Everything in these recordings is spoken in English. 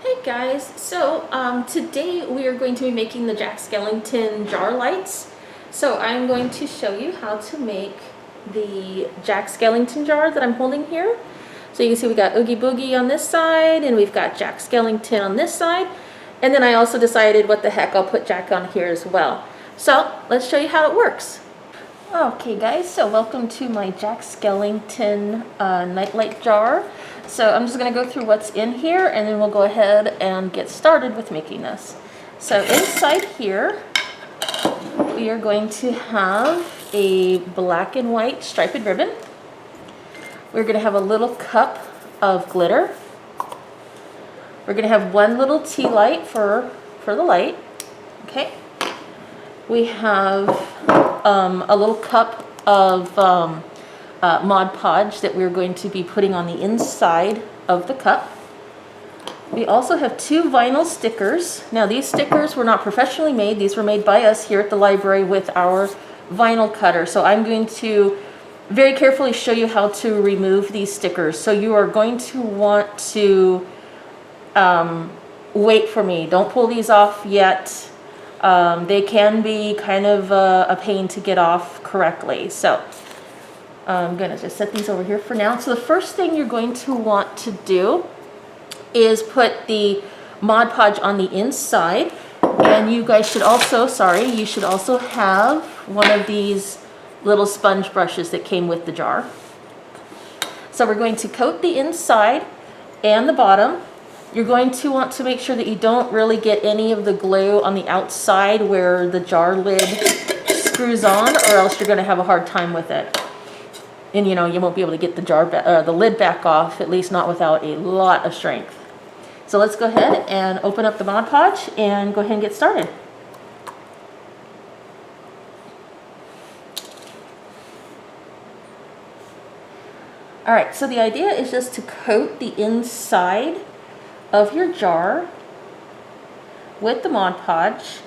Hey guys, so today we are going to be making the Jack Skellington jar lights. So I'm going to show you how to make the Jack Skellington jar that I'm holding here. So you can see we got Oogie Boogie on this side and we've got Jack Skellington on this side. And then I also decided what the heck, I'll put Jack on here as well. So let's show you how it works. Okay guys, so welcome to my Jack Skellington nightlight jar. So I'm just going to go through what's in here and then we'll go ahead and get started with making this. So inside here we are going to have a black and white striped ribbon. We're going to have a little cup of glitter. We're going to have one little tea light for the light. Okay. We have a little cup of Mod Podge that we're going to be putting on the inside of the cup. We also have two vinyl stickers. Now these stickers were not professionally made. These were made by us here at the library with our vinyl cutter. So I'm going to very carefully show you how to remove these stickers. So you are going to want to wait for me. Don't pull these off yet. They can be kind of a pain to get off correctly. So I'm going to just set these over here for now. So the first thing you're going to want to do is put the Mod Podge on the inside. And you guys should also, you should also have one of these little sponge brushes that came with the jar. So we're going to coat the inside and the bottom. You're going to want to make sure that you don't really get any of the glue on the outside where the jar lid screws on, or else you're going to have a hard time with it. And you know, you won't be able to get the lid back off, at least not without a lot of strength. So let's go ahead and open up the Mod Podge and go ahead and get started. All right, so the idea is just to coat the inside of your jar with the Mod Podge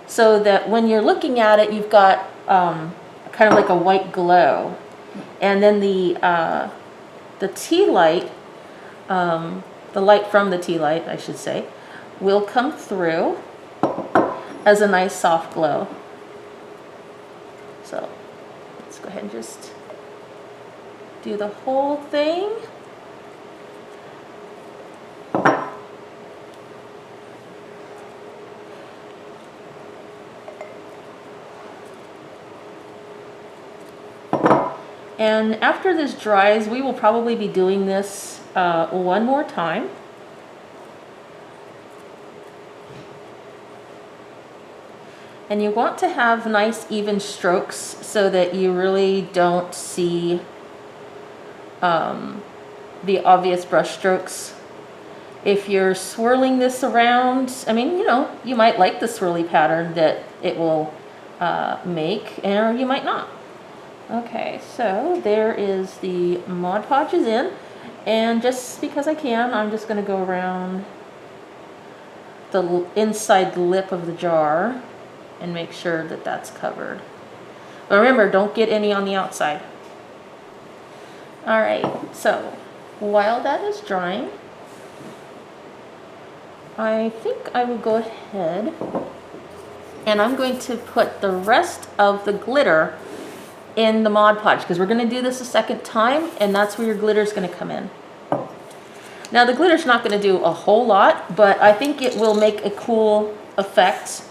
so that when you're looking at it, you've got kind of like a white glow. And then the tea light, the light from the tea light, I should say, will come through as a nice soft glow. So let's go ahead and just do the whole thing. And after this dries, we will probably be doing this one more time. And you want to have nice even strokes so that you really don't see the obvious brush strokes. If you're swirling this around, I mean, you know, you might like the swirly pattern that it will make, or you might not. Okay, so there is the Mod Podges in, and just because I can, I'm just going to go around the inside lip of the jar and make sure that that's covered. But remember, don't get any on the outside. All right, so while that is drying, I think I will go ahead and I'm going to put the rest of the glitter in the Mod Podge, because we're going to do this a second time, and that's where your glitter is going to come in. Now the glitter's not going to do a whole lot, but I think it will make a cool effect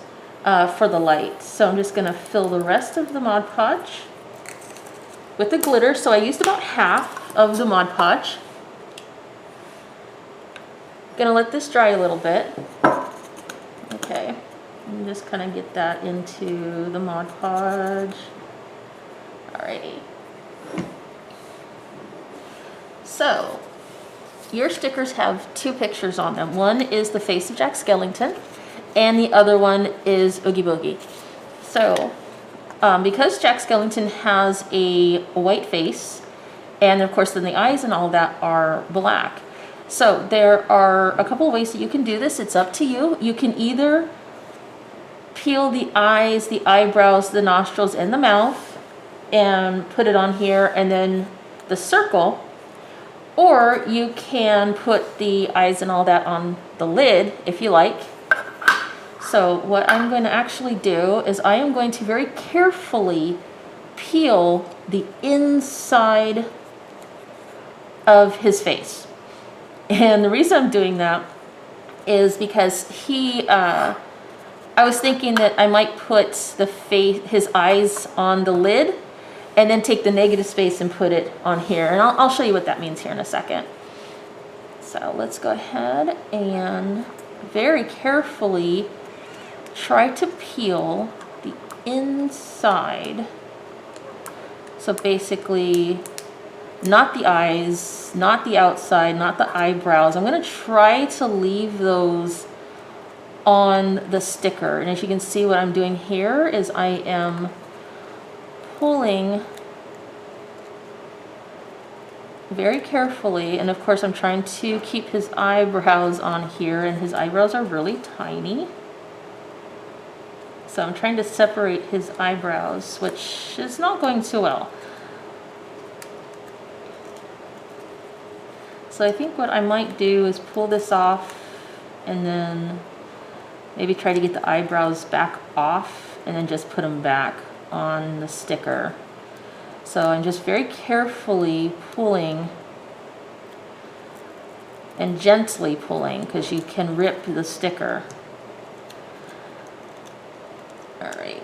for the light. So I'm just going to fill the rest of the Mod Podge with the glitter. So I used about half of the Mod Podge. Going to let this dry a little bit. Okay, and just kind of get that into the Mod Podge. Alrighty. So, your stickers have two pictures on them. One is the face of Jack Skellington, and the other one is Oogie Boogie. So, because Jack Skellington has a white face, and of course then the eyes and all that are black. So, there are a couple of ways that you can do this. It's up to you. You can either peel the eyes, the eyebrows, the nostrils, and the mouth, and put it on here, and then the circle Or you can put the eyes and all that on the lid if you like. So what I'm going to actually do is I am going to very carefully peel the inside of his face. And the reason I'm doing that is because I was thinking that I might put his eyes on the lid and then take the negative space and put it on here. And I'll show you what that means here in a second. So let's go ahead and very carefully try to peel the inside. So basically, not the eyes, not the outside, not the eyebrows. I'm going to try to leave those on the sticker. And as you can see, what I'm doing here is I am pulling very carefully, and of course I'm trying to keep his eyebrows on here, and his eyebrows are really tiny. So I'm trying to separate his eyebrows, which is not going too well. So I think what I might do is pull this off and then maybe try to get the eyebrows back off and then just put them back on the sticker. So I'm just very carefully pulling and gently pulling, because you can rip the sticker. All right.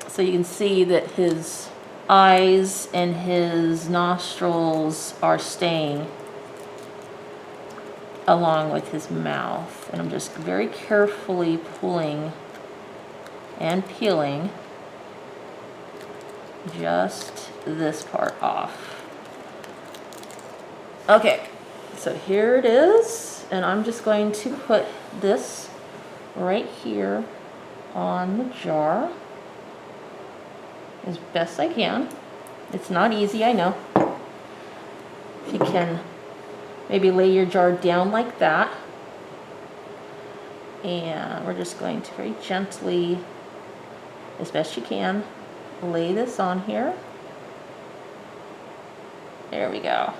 So you can see that his eyes and his nostrils are staying along with his mouth. And I'm just very carefully pulling and peeling just this part off. Okay, so here it is, and I'm just going to put this right here on the jar as best I can. It's not easy, I know. If you can maybe lay your jar down like that, and we're just going to very gently, as best you can, lay this on here. There we go.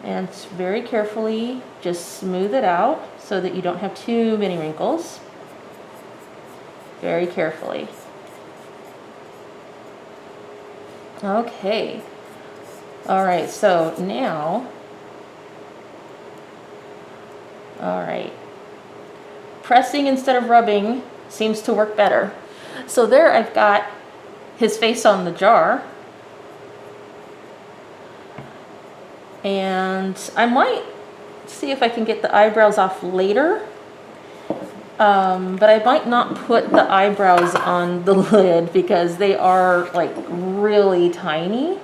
And very carefully just smooth it out so that you don't have too many wrinkles. Very carefully. Okay. All right, so now, all right, pressing instead of rubbing seems to work better. So there I've got his face on the jar. And I might see if I can get the eyebrows off later. But I might not put the eyebrows on the lid because they are like really tiny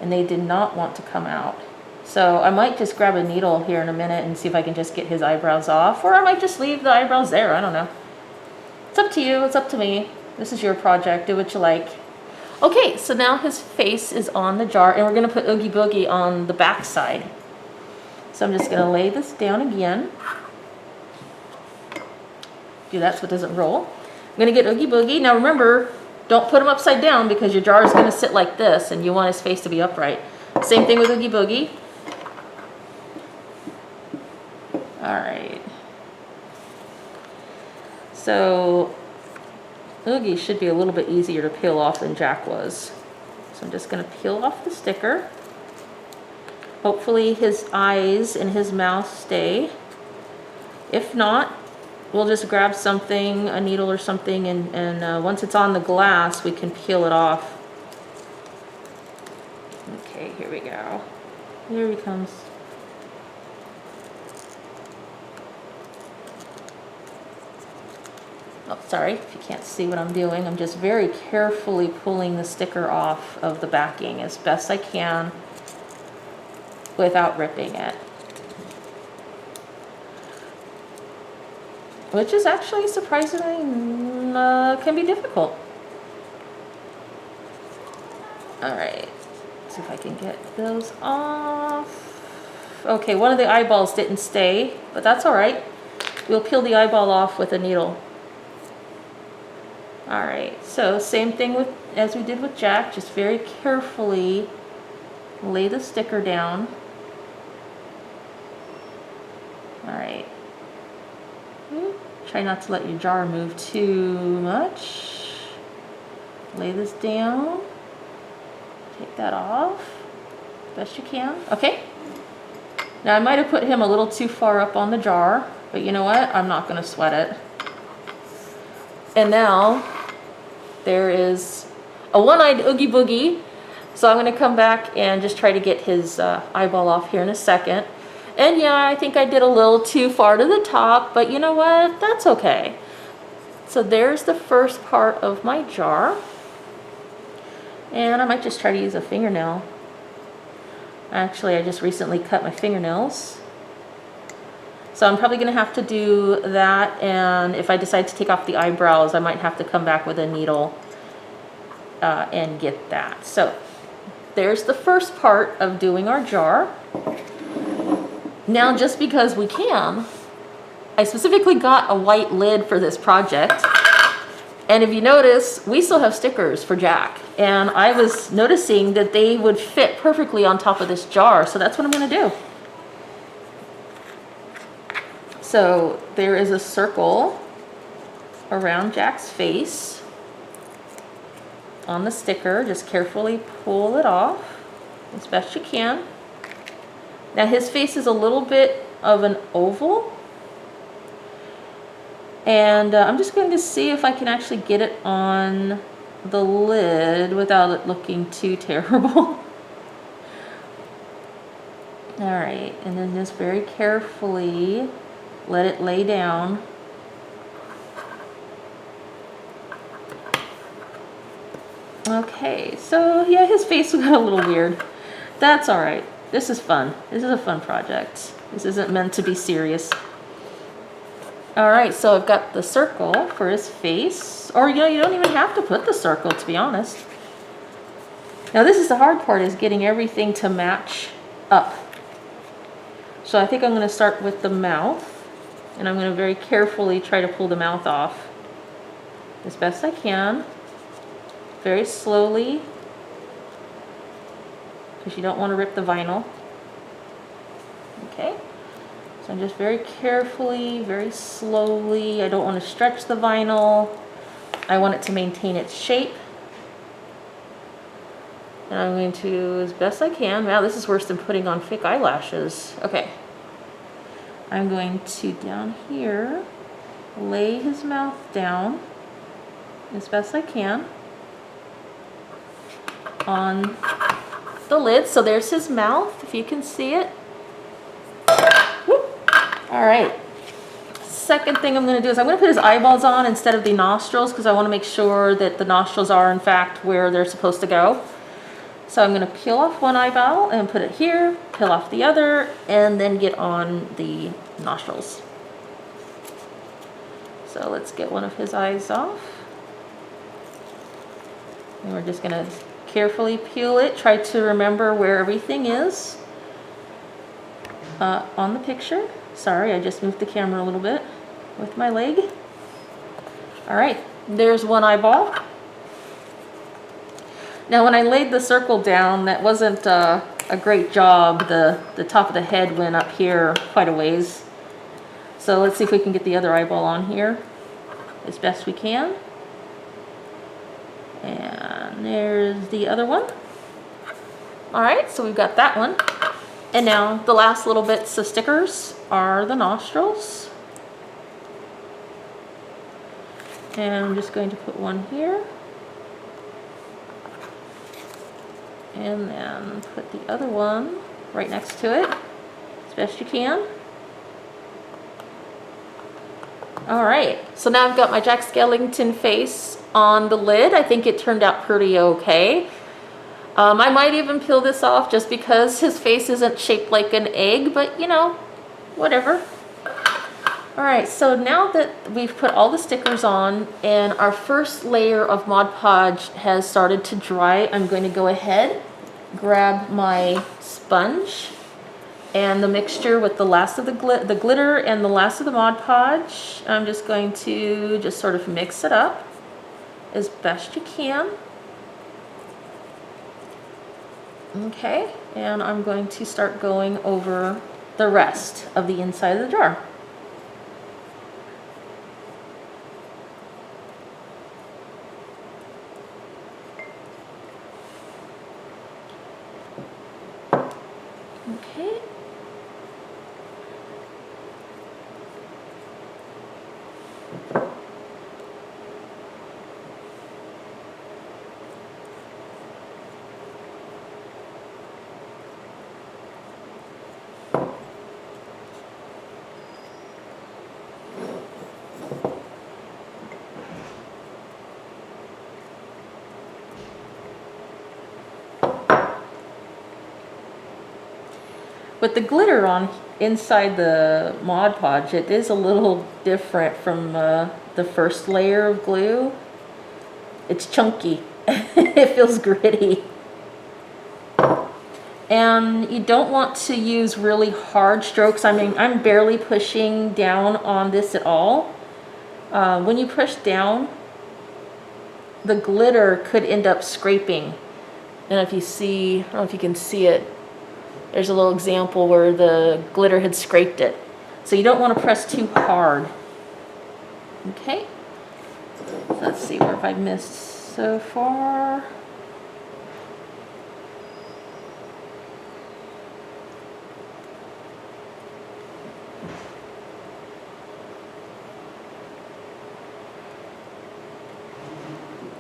and they did not want to come out. So I might just grab a needle here in a minute and see if I can just get his eyebrows off, or I might just leave the eyebrows there. I don't know. It's up to you. It's up to me. This is your project. Do what you like. Okay, so now his face is on the jar, and we're going to put Oogie Boogie on the back side. So I'm just going to lay this down again. Do that so it doesn't roll. I'm going to get Oogie Boogie. Now remember, don't put him upside down because your jar is going to sit like this, and you want his face to be upright. Same thing with Oogie Boogie. All right. So Oogie should be a little bit easier to peel off than Jack was. So I'm just going to peel off the sticker. Hopefully his eyes and his mouth stay. If not, we'll just grab something, a needle or something, and once it's on the glass, we can peel it off. Okay, here we go. Here he comes. Oh, sorry if you can't see what I'm doing. I'm just very carefully pulling the sticker off of the backing as best I can without ripping it. Which is actually surprisingly can be difficult. Alright, see if I can get those off. Okay, one of the eyeballs didn't stay, but that's alright. We'll peel the eyeball off with a needle. Alright, so same thing as we did with Jack, just very carefully lay the sticker down. All right. Try not to let your jar move too much. Lay this down. Take that off best you can. Okay. Now I might have put him a little too far up on the jar, but you know what? I'm not going to sweat it. And now there is a one-eyed Oogie Boogie. So I'm going to come back and just try to get his eyeball off here in a second. And yeah, I think I did a little too far to the top, but you know what? That's okay. So there's the first part of my jar. And I might just try to use a fingernail. Actually, I just recently cut my fingernails. So I'm probably going to have to do that, and if I decide to take off the eyebrows, I might have to come back with a needle and get that. So there's the first part of doing our jar. Now, just because we can, I specifically got a white lid for this project. And if you notice, we still have stickers for Jack. And I was noticing that they would fit perfectly on top of this jar. So that's what I'm going to do. So there is a circle around Jack's face on the sticker. Just carefully pull it off as best you can. Now his face is a little bit of an oval, and I'm just going to see if I can actually get it on the lid without it looking too terrible. Alright, and then just very carefully let it lay down. Okay, so yeah, his face got a little weird. That's alright. This is fun. This is a fun project. This isn't meant to be serious. Alright, so I've got the circle for his face. Or, you know, you don't even have to put the circle, to be honest. Now, this is the hard part, is getting everything to match up. So I think I'm going to start with the mouth. And I'm going to very carefully try to pull the mouth off as best I can. Very slowly, because you don't want to rip the vinyl. Okay, so I'm just very carefully, very slowly. I don't want to stretch the vinyl. I want it to maintain its shape. And I'm going to, as best I can, wow, this is worse than putting on fake eyelashes. Okay, I'm going to, down here, lay his mouth down as best I can on the lid. So there's his mouth, if you can see it. All right. Second thing I'm going to do is I'm going to put his eyeballs on instead of the nostrils, because I want to make sure that the nostrils are in fact where they're supposed to go. So I'm going to peel off one eyeball and put it here, peel off the other, and then get on the nostrils. So let's get one of his eyes off. And we're just going to carefully peel it. Try to remember where everything is on the picture. Sorry, I just moved the camera a little bit with my leg. All right, there's one eyeball. Now, when I laid the circle down, that wasn't a great job. The top of the head went up here quite a ways. So let's see if we can get the other eyeball on here as best we can. And there's the other one. All right, so we've got that one. And now the last little bits of stickers are the nostrils. And I'm just going to put one here. And then put the other one right next to it as best you can. All right, so now I've got my Jack Skellington face on the lid. I think it turned out pretty okay. I might even peel this off just because his face isn't shaped like an egg, but you know, whatever. All right, so now that we've put all the stickers on and our first layer of Mod Podge has started to dry, I'm going to go ahead, grab my sponge and the mixture with the last of the glitter and the last of the Mod Podge. I'm just going to just sort of mix it up as best you can. Okay, and I'm going to start going over the rest of the inside of the jar. Okay. With the glitter on inside the Mod Podge, it is a little different from the first layer of glue. It's chunky. It feels gritty. And you don't want to use really hard strokes. I mean, I'm barely pushing down on this at all. When you push down, the glitter could end up scraping. And if you see, I don't know if you can see it, there's a little example where the glitter had scraped it. So you don't want to press too hard. Okay, so let's see, where have I missed so far?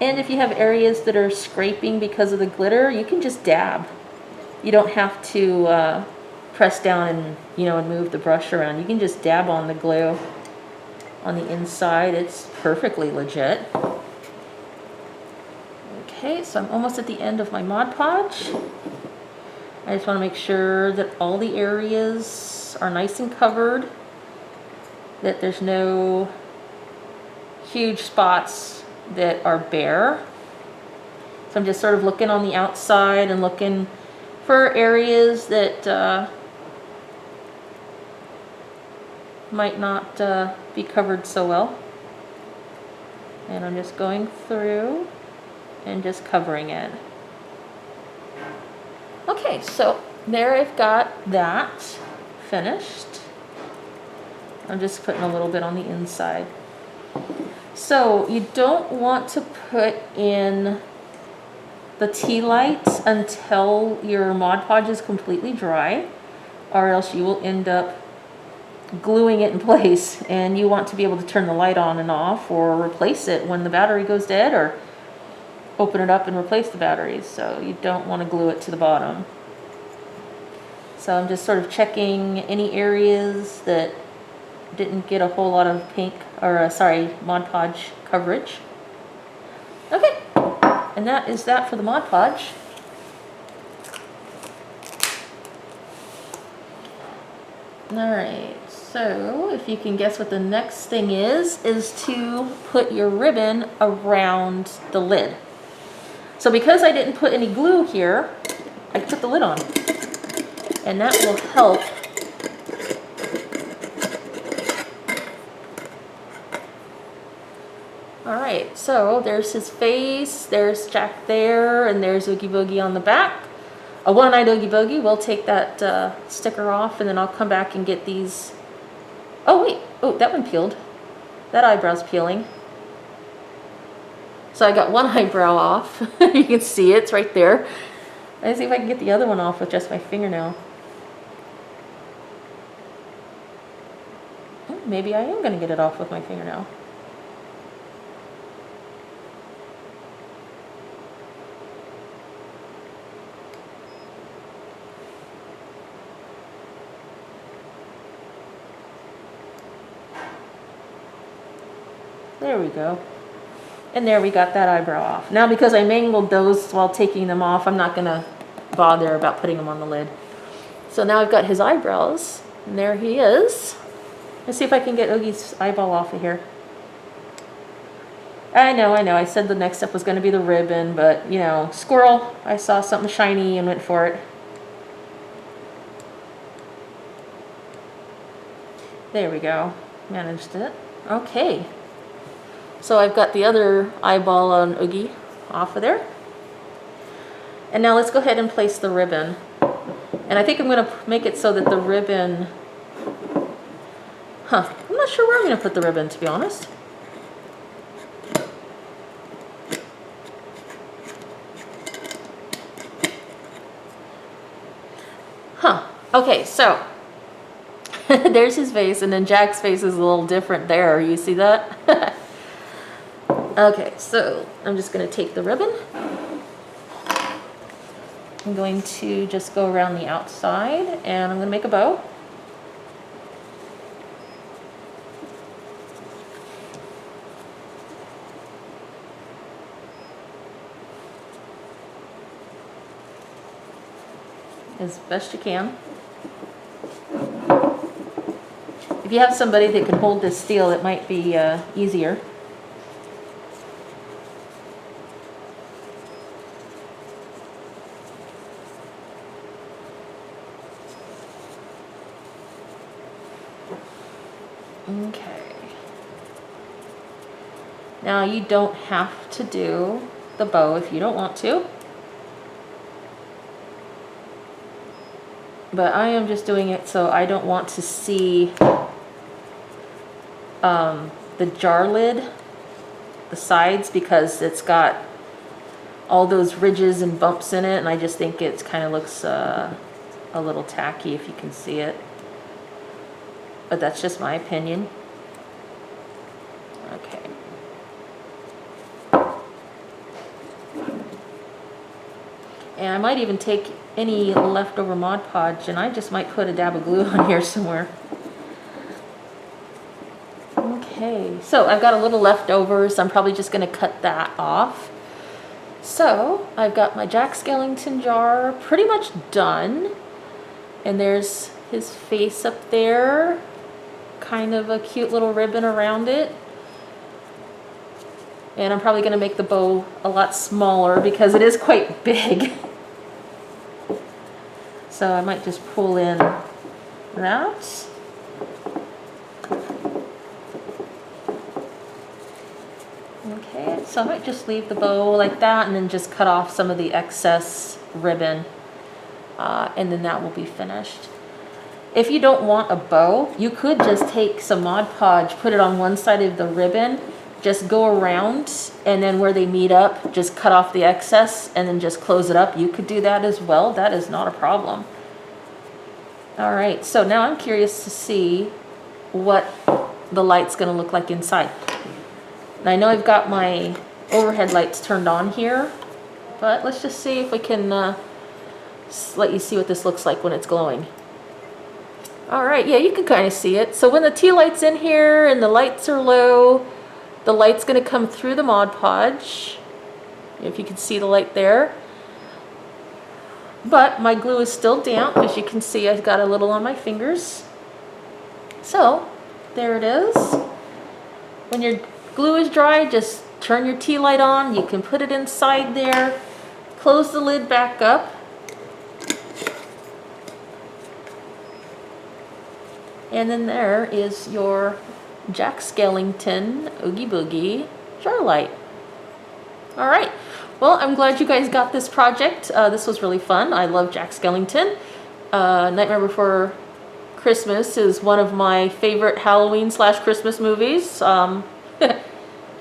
And if you have areas that are scraping because of the glitter, you can just dab. You don't have to press down and, and move the brush around. You can just dab on the glue on the inside. It's perfectly legit. Okay, so I'm almost at the end of my Mod Podge. I just want to make sure that all the areas are nice and covered, that there's no huge spots that are bare. So I'm just sort of looking on the outside and looking for areas that might not be covered so well. And I'm just going through and just covering it. Okay, so there I've got that finished. I'm just putting a little bit on the inside. So you don't want to put in the tea lights until your Mod Podge is completely dry, or else you will end up gluing it in place, and you want to be able to turn the light on and off or replace it when the battery goes dead, or open it up and replace the batteries. So you don't want to glue it to the bottom. So I'm just sort of checking any areas that didn't get a whole lot of pink, or Mod Podge coverage. Okay, and that is that for the Mod Podge. Alright, so if you can guess what the next thing is to put your ribbon around the lid. So because I didn't put any glue here, I put the lid on, and that will help Alright, so there's his face, there's Jack there, and there's Oogie Boogie on the back. A one-eyed Oogie Boogie. We'll take that sticker off, and then I'll come back and get these. Oh wait, oh, that one peeled. That eyebrow's peeling. So I got one eyebrow off. You can see it, it's right there. Let's see if I can get the other one off with just my fingernail. Oh, maybe I am going to get it off with my fingernail. There we go. And there we got that eyebrow off. Now because I mangled those while taking them off, I'm not going to bother about putting them on the lid. So now I've got his eyebrows, and there he is. Let's see if I can get Oogie's eyeball off of here. I know. I said the next step was going to be the ribbon, but, squirrel. I saw something shiny and went for it. There we go. Managed it. Okay. So I've got the other eyeball on Oogie off of there. And now let's go ahead and place the ribbon. And I think I'm going to make it so that the ribbon, I'm not sure where I'm going to put the ribbon, to be honest. Okay, so there's his face, and then Jack's face is a little different there. You see that? Okay, so I'm just going to take the ribbon. I'm going to just go around the outside, and I'm going to make a bow. As best you can. If you have somebody that can hold this steel, it might be easier. Okay. Now you don't have to do the bow if you don't want to. But I am just doing it so I don't want to see the jar lid, the sides, because it's got all those ridges and bumps in it, and I just think it kind of looks a little tacky if you can see it. But that's just my opinion. Okay. And I might even take any leftover Mod Podge, and I just might put a dab of glue on here somewhere. Okay, so I've got a little leftovers. I'm probably just going to cut that off. So I've got my Jack Skellington jar pretty much done. And there's his face up there. Kind of a cute little ribbon around it. And I'm probably going to make the bow a lot smaller because it is quite big. So I might just pull in that. Okay, so I might just leave the bow like that and then just cut off some of the excess ribbon. And then that will be finished. If you don't want a bow, you could just take some Mod Podge, put it on one side of the ribbon, just go around, and then where they meet up, just cut off the excess and then just close it up. You could do that as well. That is not a problem. All right, so now I'm curious to see what the light's going to look like inside. And I know I've got my overhead lights turned on here, but let's just see if we can let you see what this looks like when it's glowing. All right, yeah, you can kind of see it. So when the tea light's in here and the lights are low, the light's going to come through the Mod Podge, if you can see the light there. But my glue is still damp. As you can see, I've got a little on my fingers. So there it is. When your glue is dry, just turn your tea light on. You can put it inside there, close the lid back up. And then there is your Jack Skellington Oogie Boogie jar light. All right. Well, I'm glad you guys got this project. This was really fun. I love Jack Skellington. Nightmare Before Christmas is one of my favorite Halloween/Christmas movies. You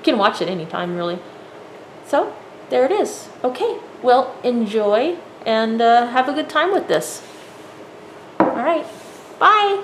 can watch it anytime, really. So, there it is. Okay. Well, enjoy and have a good time with this. All right. Bye.